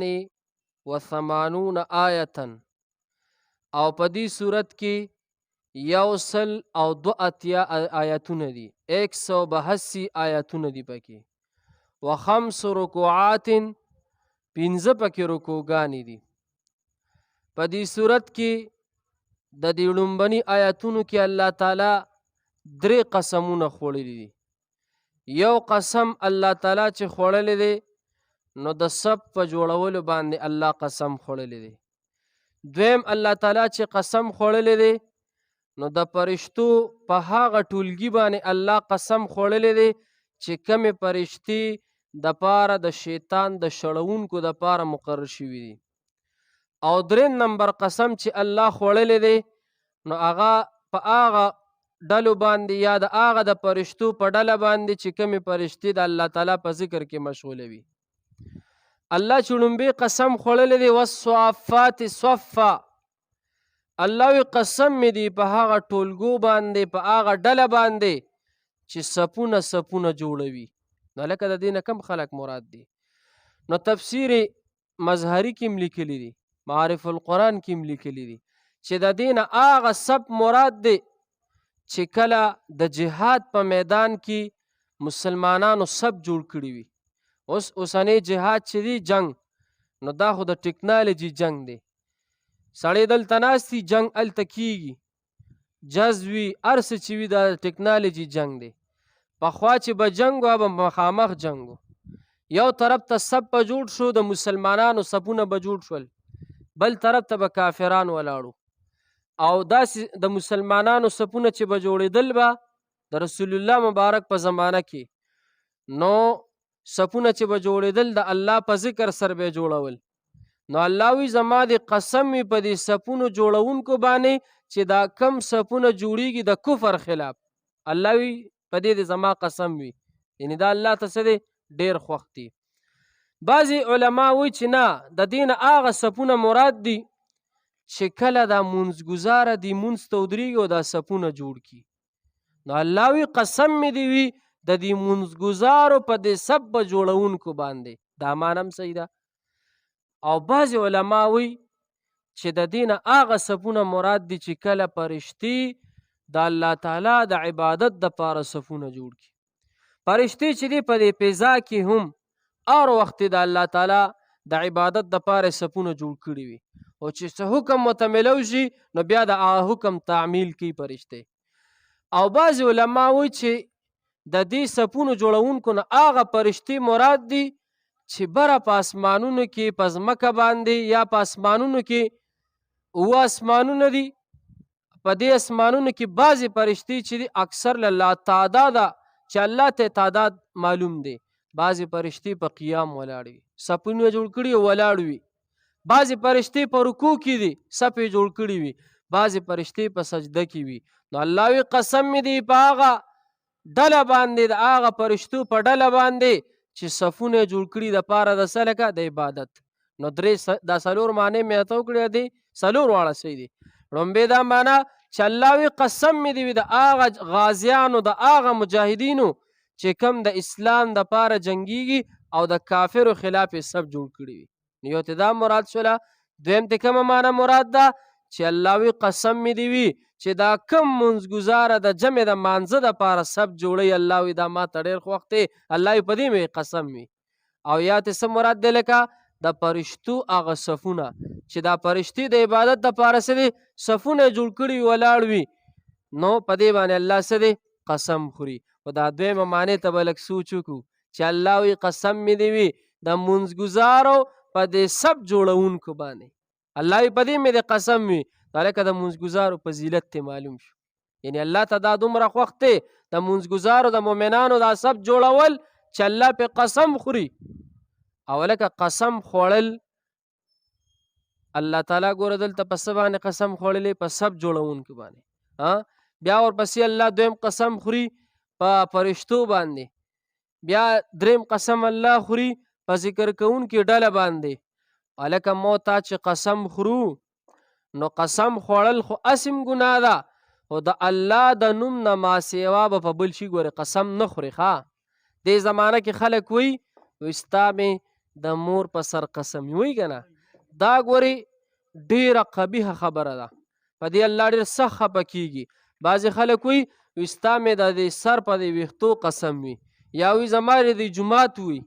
و80 آیتن او په دې صورت کې 182 آیتونه دي 182 آیتونه دي پکې و5 رکوعات 15 پکې رکوګانې دي په دې صورت کې د دې لومبني آیتونو کې الله تعالی 3 قسمونه خوړلي دي یو قسم الله تعالی چې خوړلې دی نو د سب په جوړولو باندې الله قسم خوړلې دی دویم الله تعالی چې قسم خوړلې دی نو د فرشتو په هغه ټولګي باندې الله قسم خوړلې دی چې کومې فرشتي د پاره د شیطان د شړونکو د پاره مقرر شوي دي او 3 نمبر قسم چې الله خوړلې دی نو هغه په هغه ډلو باندې یا د هغه د فرشتو په ډله باندې چې کومې فرشتي د الله تعالی په ذکر کې مشغوله وي الله چې لومبی قسم خوړلی دی والصافات صفا الله وی قسم می دی په هغه ټولګو باندې په هغه ډله باندې چې سپونه سپونه جوړوي نو لکه د دې نه کم خلک مراد دي نو تفسیر مظهری کې هم لیکلی دي معارف القرآن کې هم لیکلی دي چې د دې نه هغه سب مراد دی چې کله د جهاد په میدان کې مسلمانانو سب جوړ کړي وي اوسنی جهاد چې دی جنگ نو دا خو د ټکنالوجي جنگ دی سړی دلته ناست دي جنگ هلته کیږي جز وي هر څه چې وي دا ټکنالوجي جنگ دی پخوا چې به جنګ و به مخامخ جنګ و یو طرف ته سب به جوړ شو د مسلمانانو سبونه به جوړ شول بل طرف ته به کافران ولاړو او داسې د مسلمانانو سپونه چې به جوړېدل به د رسول الله مبارک په زمانه کې نو سپونه چې به جوړېدل د الله په ذکر سر به جوړول نو الله وی زما د قسم وي په دې سپونو جوړونکو باندې چې دا کم سپونه جوړیږي د کفر خلاف الله وی په دې زما قسم وي یعنی دا الله ته څه دی ډېر خوښ دي بعضې علما وی چې نه د دې نه هغه سپونه مراد دي چې کله دا منځګزاره دي منځ ته ودرېږي او دا سپونه جوړ کړي نو الله وی قسم مې دې وي د دې منځګزارو په دې سب به جوړونکو باندې دا معنی هم صحیح ده او بعضې علما وی چې د دې نه هغه سپونه مراد دي چې کله فرشتي د الله تعالی د عبادت دپاره صفونه جوړ کړي فرشتي چې دی په دې فضا کې هم هر وخت د الله تعالی د عبادت دپاره صفونه جوړ کړي وي او چې څه حکم ورته میلو شي نو بیا د هغه حکم تعمیل کوي فرشتې او بعضې علما وایي چې د دې صفونو جوړونکو نه هغه فرشتې مراد دي چې بره په اسمانونو کې په ځمکه باندې یا په اسمانونو کې 7 اسمانونه دي په دې اسمانونو کې بعضې فرشتې چې دي اکثر له تعداده چې الله ته تعداد معلوم دی بعضې فرشتې په قیام ولاړ وي صفونه جوړ کړي ولاړ وي بعضې فرشتې په رکوع کې دي صف یې جوړ کړي وي بعضې فرشتې په سجده کې وي نو الله وی قسم مې دی په هغه ډله باندې د هغه فرشتو په ډله باندې چې صفونه یې جوړ کړي دپاره د څه لکه د عبادت نو دا 4 معنی مې ورته وکړې دي 4 واړه صحیح دي لومبې دا معنا چې الله وی قسم مې دی وي د هغه غازیانو د هغه مجاهدینو چې کم د اسلام دپاره جنګیږي او د کافرو خلاف یې سب جوړ کړي وي نو یو ته دا مراد شوله دویم ته کومه معنا مراد ده چې الله وی قسم مې دی وي چې دا کم منځګزاره د جمع د مانځه دپاره سب جوړوي الله وی دا ما ته ډېر خوښ دی الله وی په دې مې قسم وي او یا ته څه مراد دی لکه د فرشتو هغه صفونه چې دا فرشتې د عبادت دپاره څه دی صفونه جوړ کړي ولاړ وي نو په دې باندې الله څه دی قسم خوري خو دا دویمه معنی ته به لږ سوچ وکړو چې الله وی قسم مې دی وي د منځګزارو په دې سب جوړونکو باندې الله وی په دې مې د قسم وي دا لکه د منځګزارو فضیلت ته معلوم شو یعنی الله ته دا دومره خوښ دی د منځګزارو د مؤمنانو دا سب جوړول چې الله پې قسم خوري او لکه قسم خوړل الله تعالی ګوره دلته په څه باندې قسم خوړلی په سب جوړونکو باندې بیا ورپسې الله دویم قسم خوري په فرشتو باندې بیا دریم قسم الله خوري په ذکر کوونکي ډله باندې هلکه مو ته چې قسم خورو نو قسم خوړل خو اسم ګناه ده خو د الله د نوم نه ماسیوا به په بل شي ګورې قسم نه خوري ښه دې زمانه کې خلک وایي ستا مې د مور په سر قسم وي که نه. دا ګورې ډېره قبیحه خبره ده. په دې الله ډېر سخت خفه کېږي. بعضې خلک وي ستا مې د دې سر په دې ویښتو قسم وي، یا وي زما د جومات وي،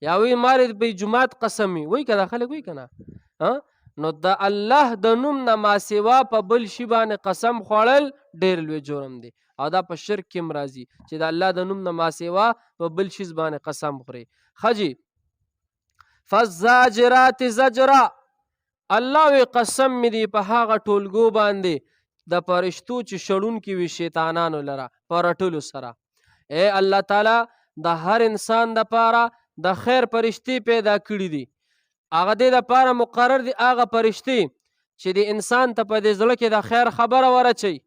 یا وی مار به جماعت قسم وي که دا خلک وي که نه. نو د الله د نوم نه ماسوا په بل شي باندې قسم خوړل ډېر لوی جرم دی، او دا په شرک کې هم راځي چې د الله د نوم نه ماسوا په بل شي باندې قسم خوري. ښه جي. فالزاجرات زجرا، الله وی قسم مې دی په هغه ټولګو باندې د فرشتو چې شړونکي وي شیطانانو لره په رټلو سره. اے الله تعالی د هر انسان دپاره د خیر فرشتې پیدا کړي دي. هغه دې دپاره مقرر دي هغه فرشتې چې د انسان ته په دې زړه کې د خیر خبره ورچوي،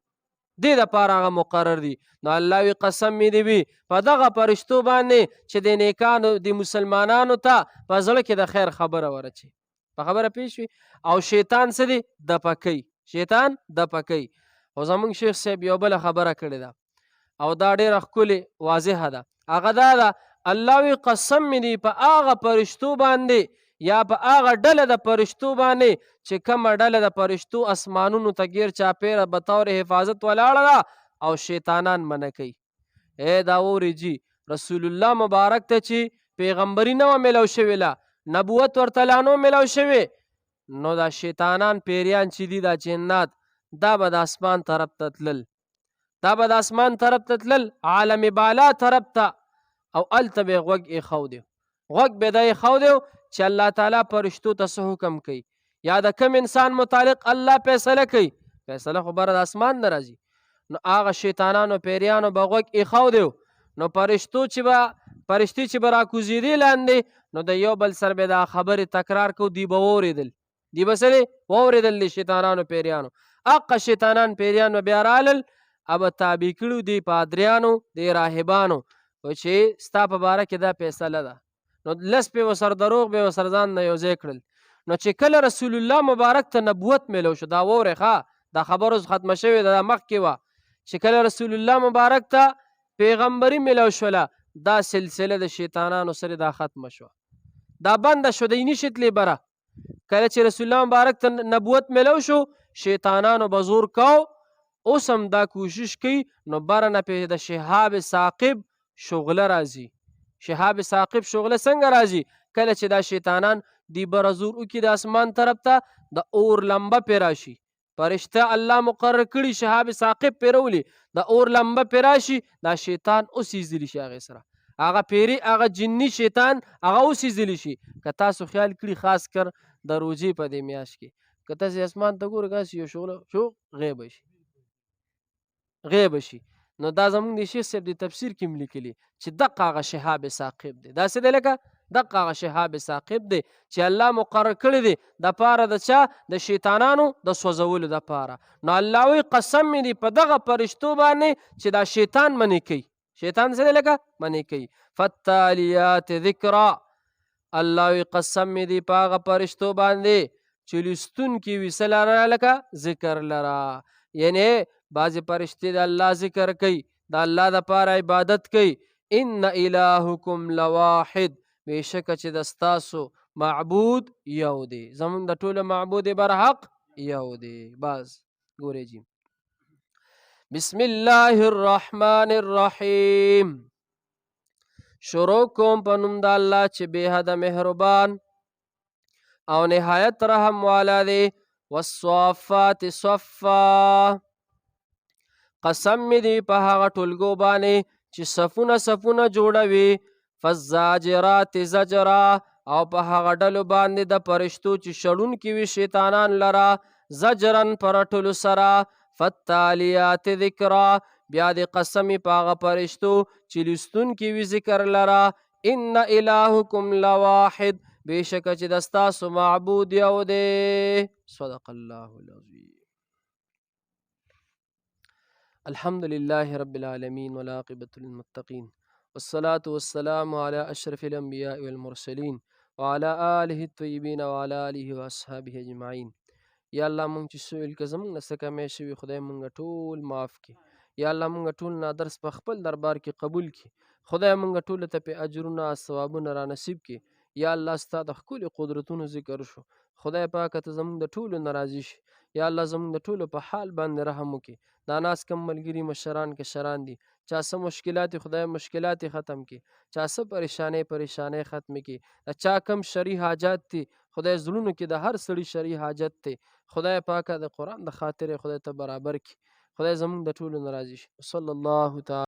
دې دپاره هغه مقرر دي. نو الله وی قسم مې دی وي په دغه فرشتو باندې چې د نیکانو د مسلمانانو ته په زړه کې د خیر خبره ورچوي. په خبره پوه شوي. او شیطان څه دی؟ دپه کوي. شیطان دپه کوي. او زمونږ شیخ صاحب یو بله خبره کړې ده او دا ډېره ښکلې واضحه ده. هغه دا ده الله وی قسم مې دی په هغه فرشتو باندې یا په هغه ډله د فرشتو باندې چې کومه ډله د فرشتو اسمانونو ته ګیر چاپېره به طور حفاظت ولاړه ده او شیطانان منع کوي. اے دا اورې جي رسول الله مبارک ته چې پیغمبري نه وه میلاو شوې له، نبوت ورته لا نه میلاو شوې، نو دا شیطانان پیریان چې دي دا جنات دا به د اسمان طرف ته تلل، دا به د اسمان طرف ته تلل، عالم بالا طرف ته، او هلته به یې غوږ ایښودی، غوږ به دا ایښودی چې الله تعالی فرشتو ته څه حکم کوي یا د کم انسان متعلق الله فیصله کوي. فیصله خو بره د اسمان نه راځي. نو هغه شیطانانو پیریانو به غوږ ایښودی، نو فرشتې چې به راکوزېدې لاندې، نو د یو بل سره به دا خبرې تکرار کو، دی به واورېدل، دی به څه دی واورېدل د شیطانانو پیریانو. هغه شیطانان پیریان به بیا رالل او به تابع کړو دی پادریانو د راهبانو چې ستا په باره کې دا فیصله ده. نو لس به ورسره دروغ به ورسره ځان نه یو ځای کړل. نو چې کله رسول الله مبارک ته نبوت میلو شو، دا واورئ ښه دا خبره اوس ختمه شوې ده، دا مخکې وه چې کله رسول الله مبارک ته پیغمبري میلو شوله، دا سلسله د شیطانانو سره دا ختمه شوه، دا بنده شو، دی نشي تللی بره. کله چې رسول الله مبارک ته نبوت میلو شو، شیطانانو به زور کو، اوس هم دا کوشش کوي، نو بره نه پې د شهاب ثاقب شغله راځي. شهاب ثاقب شغله څنګه راځي؟ کله چې دا شیطانان دی بره زور وکړي د اسمان طرف ته، د اور لمبه پې راشي، فرشته الله مقرر کړي شهاب ثاقب پې راولي، د اور لمبه پې راشي، دا شیطان اوس ایزلی شي هغې سره، هغه پیري هغه جني شیطان هغه اوس ایزلی شي. که تاسو خیال کړي خاص کر د روژې په دې میاشت کې که تاسې اسمان ته ګورئ داسې یو شغله غیبه شي، غیب شي. نو دا زمونږ د شیخ صاحب د تفسیر کې هم لیکلي چې دقه هغه شهاب ثاقب دی. داسې دی لکه دقه هغه شهاب ثاقب دی چې الله مقرر کړی دی دپاره د چا؟ د شیطانانو د سوځولو دپاره. نو الله وایي قسم مې دی په دغه فرشتو باندې چې دا شیطان منې کوي. شیطان څه دی لکه منې کوي. فالتالیات ذکرا، الله وایي قسم مې دی په هغه فرشتو باندې چې لستونکي وي څه لره لکه ذکر لره. یعنی بعضې فرشتې د الله ذکر کوي، د الله دپاره عبادت کوي. ان الهکم لواحد، بېشکه چې د ستاسو معبود یو دی، زمونږ د ټولو معبود برحق یو دی. بس ګورئ جي بسم الله الرحمن الرحیم، شروع کوم په نوم د الله چې بې حده مهربان او نهایت رحم والا دی. والصافات صفا، قسم می دی په هغه ټولګو باندې چې صفونه صفونه جوړوي. فالزاجرات زجرا، او په هغه ډلو باندې د فرشتو چې شړونکي وي شیطانان لره، زجرن په رټلو سره. فالتالیات ذکرا، بیا د قسم په هغه فرشتو چې لستونکي وي ذکر لره. ان الهکم لواحد، بېشکه چې د ستاسو معبود یو دی. صدق الله العظیم. الحمد لله رب العالمين والعاقبة للمتقين والصلاة والسلام على أشرف الأنبياء والمرسلين وعلى آله الطيبين وعلى آله وأصحابه أجمعين. یا الله مونږ چې سویل که زمونږ نه څه کمی شوي خدای مونږ ټول معاف کړي. یا الله مونږ ټول نه درس په خپل دربار کې قبول کړي. خدای مونږ ټولو ته پې اجرونه ثوابونه را نصیب کړي. یا الله ستا د ښکلي قدرتونو ذکر شو. خدای پاکه ته زمونږ د ټولو نه راضي شي. یا الله زمونږ د ټولو په حال باندې رحم وکړي. دا ناست کم ملګري مشران کشران دي، چا څه مشکلات خدای مشکلات ختم کړي، چا څه پریشانې ختم کړي، د چا کم شرعي حاجات دي خدای زړونو کې د هر سړي شرعي حاجت دی خدای پاکه د قرآن د خاطرې خدای ته برابر کړي. خدای زمونږ د ټولو نه راضي شي. صلی الله تعالی